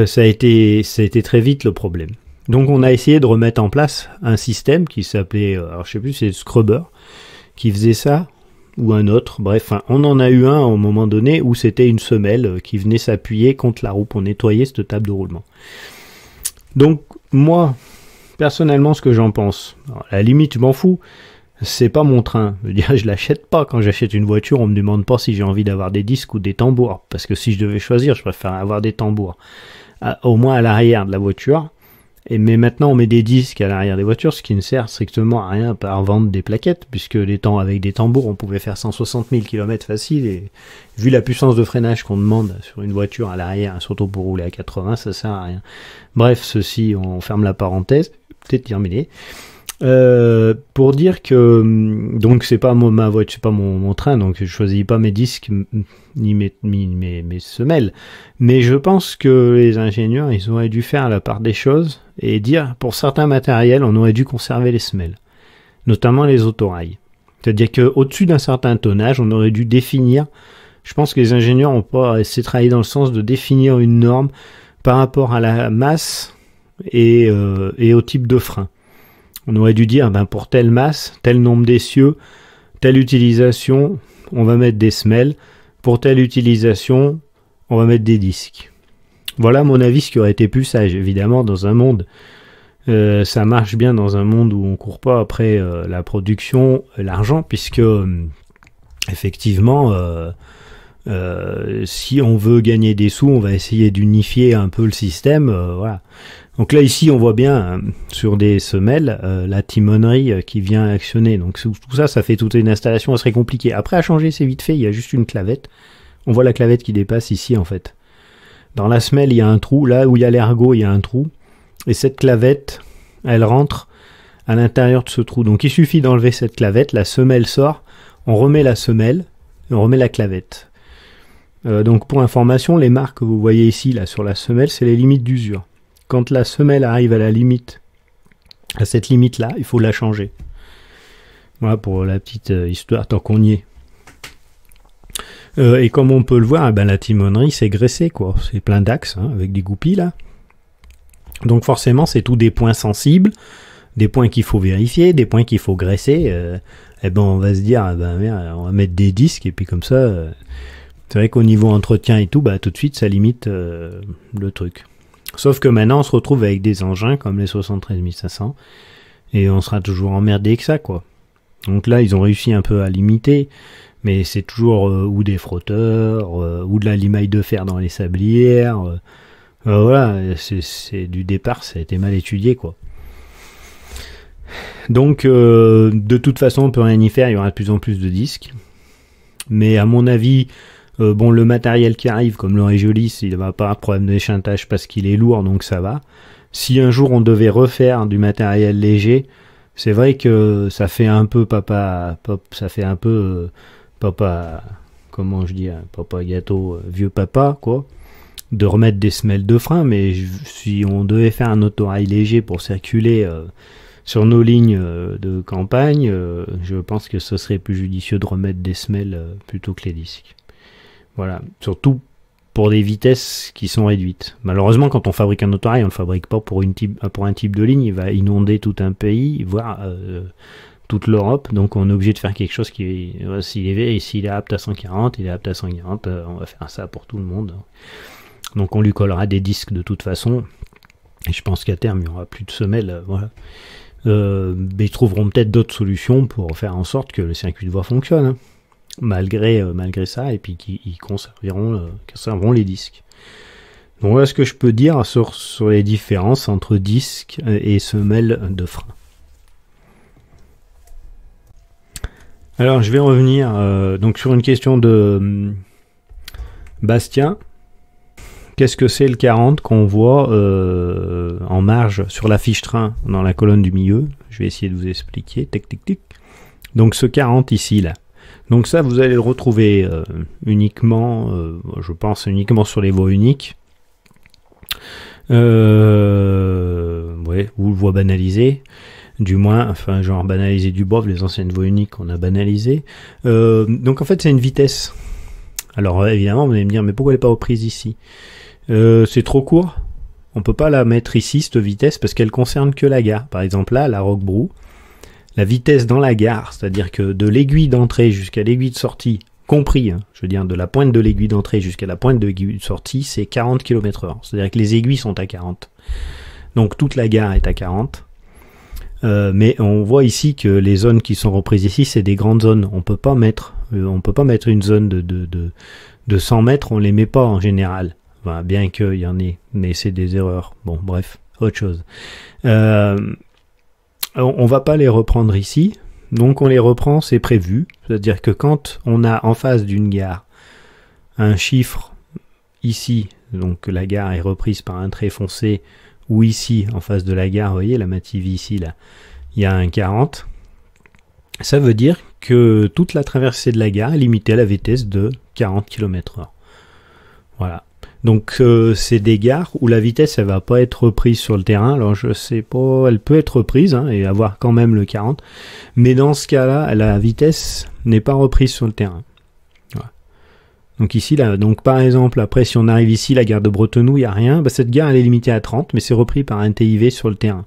ça a été très vite le problème. Donc on a essayé de remettre en place un système qui s'appelait, alors je sais plus, c'est Scrubber, qui faisait ça, ou un autre, bref, on en a eu un au moment donné où c'était une semelle qui venait s'appuyer contre la roue pour nettoyer cette table de roulement. Donc moi, personnellement, ce que j'en pense, alors, à la limite je m'en fous, c'est pas mon train, je veux dire, je l'achète pas. Quand j'achète une voiture, on me demande pas si j'ai envie d'avoir des disques ou des tambours, parce que si je devais choisir, je préfère avoir des tambours, au moins à l'arrière de la voiture. Mais maintenant on met des disques à l'arrière des voitures, ce qui ne sert strictement à rien à part vendre des plaquettes, puisque avec des tambours on pouvait faire 160 000 km facile, et vu la puissance de freinage qu'on demande sur une voiture à l'arrière, surtout pour rouler à 80, ça sert à rien. Bref, ceci, on ferme la parenthèse, peut-être terminé. Pour dire que donc c'est pas ma voiture, c'est pas mon train, donc je choisis pas mes disques ni mes semelles, mais je pense que les ingénieurs ils auraient dû faire la part des choses et dire pour certains matériels on aurait dû conserver les semelles, notamment les autorails. C'est-à-dire que au-dessus d'un certain tonnage on aurait dû définir. Je pense que les ingénieurs ont pas essayé de travailler dans le sens de définir une norme par rapport à la masse et au type de frein. On aurait dû dire, pour telle masse, tel nombre d'essieux, telle utilisation, on va mettre des semelles. Pour telle utilisation, on va mettre des disques. Voilà à mon avis ce qui aurait été plus sage. Évidemment, dans un monde, ça marche bien dans un monde où on court pas après la production, l'argent, puisque effectivement, si on veut gagner des sous, on va essayer d'unifier un peu le système. Voilà. Donc là ici on voit bien sur des semelles la timonerie qui vient actionner. Donc tout ça, ça fait toute une installation, ça serait compliqué. Après à changer c'est vite fait, il y a juste une clavette. On voit la clavette qui dépasse ici en fait. Dans la semelle il y a un trou, là où il y a l'ergot il y a un trou. Et cette clavette, elle rentre à l'intérieur de ce trou. Donc il suffit d'enlever cette clavette, la semelle sort, on remet la semelle, et on remet la clavette. Donc pour information, les marques que vous voyez ici là sur la semelle, c'est les limites d'usure. Quand la semelle arrive à la limite, à cette limite-là, il faut la changer. Voilà pour la petite histoire, tant qu'on y est. Et comme on peut le voir, la timonerie c'est graissé, quoi. C'est plein d'axes, avec des goupilles là. Donc forcément, c'est tous des points sensibles, des points qu'il faut vérifier, des points qu'il faut graisser. On va se dire, merde, on va mettre des disques, et puis comme ça, c'est vrai qu'au niveau entretien et tout, tout de suite, ça limite le truc. Sauf que maintenant, on se retrouve avec des engins comme les 73 500 et on sera toujours emmerdé que ça, quoi. Donc là, ils ont réussi un peu à limiter, mais c'est toujours ou des frotteurs, ou de la limaille de fer dans les sablières. Voilà, c'est du départ, ça a été mal étudié, quoi. Donc, de toute façon, on peut rien y faire, il y aura de plus en plus de disques. Mais à mon avis, bon, le matériel qui arrive, comme le Regiolis, il va pas avoir de problème d'échanttage parce qu'il est lourd, donc ça va. Si un jour on devait refaire du matériel léger, c'est vrai que ça fait un peu papa, comment je dis, papa gâteau, vieux papa, quoi, de remettre des semelles de frein, mais si on devait faire un autorail léger pour circuler sur nos lignes de campagne, je pense que ce serait plus judicieux de remettre des semelles plutôt que les disques. Voilà, surtout pour des vitesses qui sont réduites. Malheureusement, quand on fabrique un autorail, on ne le fabrique pas pour un type de ligne, il va inonder tout un pays, voire toute l'Europe, donc on est obligé de faire quelque chose qui, s'il est apte à 140, il est apte à 140, on va faire ça pour tout le monde. Donc on lui collera des disques de toute façon, et je pense qu'à terme, il n'y aura plus de semelles, voilà. Mais ils trouveront peut-être d'autres solutions pour faire en sorte que le circuit de voie fonctionne, hein. Malgré ça, et puis qu'ils conserveront les disques. Donc voilà ce que je peux dire sur les différences entre disques et semelles de frein. Alors je vais revenir donc sur une question de Bastien. Qu'est-ce que c'est le 40 qu'on voit en marge sur la fiche train dans la colonne du milieu? Je vais essayer de vous expliquer. Tic, tic, tic. Donc ce 40 ici, là. Donc ça, vous allez le retrouver uniquement, je pense uniquement sur les voies uniques. Ouais, ou voies banalisées. Du moins, enfin genre banalisé du BOV, les anciennes voies uniques on a banalisé. Donc en fait c'est une vitesse. Alors évidemment vous allez me dire mais pourquoi elle n'est pas reprise ici? C'est trop court. On peut pas la mettre ici cette vitesse parce qu'elle concerne que la gare. Par exemple là, la Roquebrou, la vitesse dans la gare, c'est-à-dire que de l'aiguille d'entrée jusqu'à l'aiguille de sortie, compris, hein, je veux dire de la pointe de l'aiguille d'entrée jusqu'à la pointe de l'aiguille de sortie, c'est 40 km/h. C'est-à-dire que les aiguilles sont à 40. Donc toute la gare est à 40. Mais on voit ici que les zones qui sont reprises ici, c'est des grandes zones. On peut pas mettre une zone de 100 mètres, on les met pas en général. Enfin, bien qu'il y en ait, mais c'est des erreurs. Bon, bref, autre chose. On va pas les reprendre ici, donc on les reprend, c'est prévu. C'est-à-dire que quand on a en face d'une gare un chiffre ici, donc la gare est reprise par un trait foncé, ou ici, en face de la gare, vous voyez, la Mativi ici, là, il y a un 40. Ça veut dire que toute la traversée de la gare est limitée à la vitesse de 40 km/h. Voilà. Donc c'est des gares où la vitesse elle va pas être reprise sur le terrain. Alors je sais pas, elle peut être reprise hein, et avoir quand même le 40, mais dans ce cas-là, la vitesse n'est pas reprise sur le terrain. Voilà. Donc ici là, donc par exemple après si on arrive ici, la gare de Bretenoux, il y a rien. Bah, cette gare elle est limitée à 30, mais c'est repris par un TIV sur le terrain,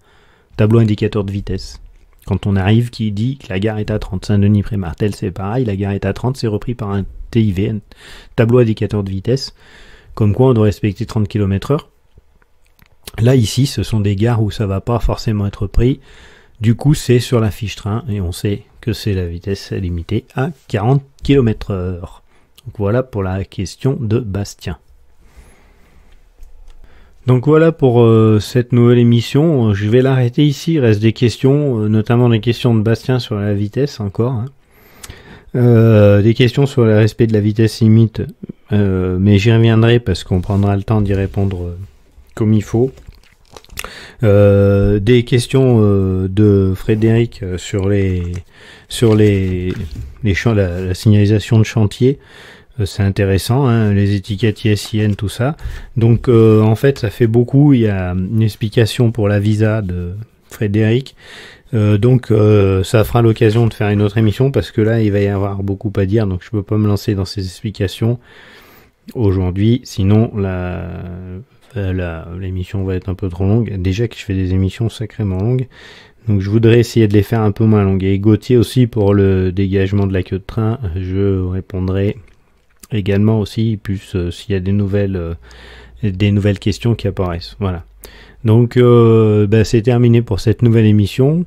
tableau indicateur de vitesse. Quand on arrive, qui dit que la gare est à 30. Saint-Denis-Pré-Martel, c'est pareil, la gare est à 30, c'est repris par un TIV, un tableau indicateur de vitesse. Comme quoi on doit respecter 30 km/h. Là ici ce sont des gares où ça va pas forcément être pris. Du coup c'est sur la fiche train et on sait que c'est la vitesse limitée à 40 km/h. Donc voilà pour la question de Bastien. Donc voilà pour cette nouvelle émission. Je vais l'arrêter ici. Il reste des questions, notamment des questions de Bastien sur la vitesse encore. Hein. Des questions sur le respect de la vitesse limite, mais j'y reviendrai parce qu'on prendra le temps d'y répondre comme il faut. Des questions de Frédéric sur la signalisation de chantier. C'est intéressant, hein, les étiquettes ISIN, tout ça. Donc en fait ça fait beaucoup. Il y a une explication pour la visa de Frédéric. Donc ça fera l'occasion de faire une autre émission parce que là il va y avoir beaucoup à dire, donc je peux pas me lancer dans ces explications aujourd'hui, sinon l'émission va être un peu trop longue. Déjà que je fais des émissions sacrément longues, donc je voudrais essayer de les faire un peu moins longues. Et Gauthier aussi pour le dégagement de la queue de train, je répondrai également aussi, plus s'il y a des nouvelles questions qui apparaissent. Voilà. Donc c'est terminé pour cette nouvelle émission.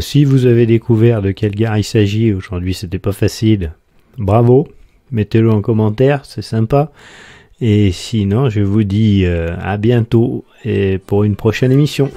Si vous avez découvert de quelle gare il s'agit, aujourd'hui c'était pas facile, bravo, mettez-le en commentaire, c'est sympa. Et sinon, je vous dis à bientôt et pour une prochaine émission.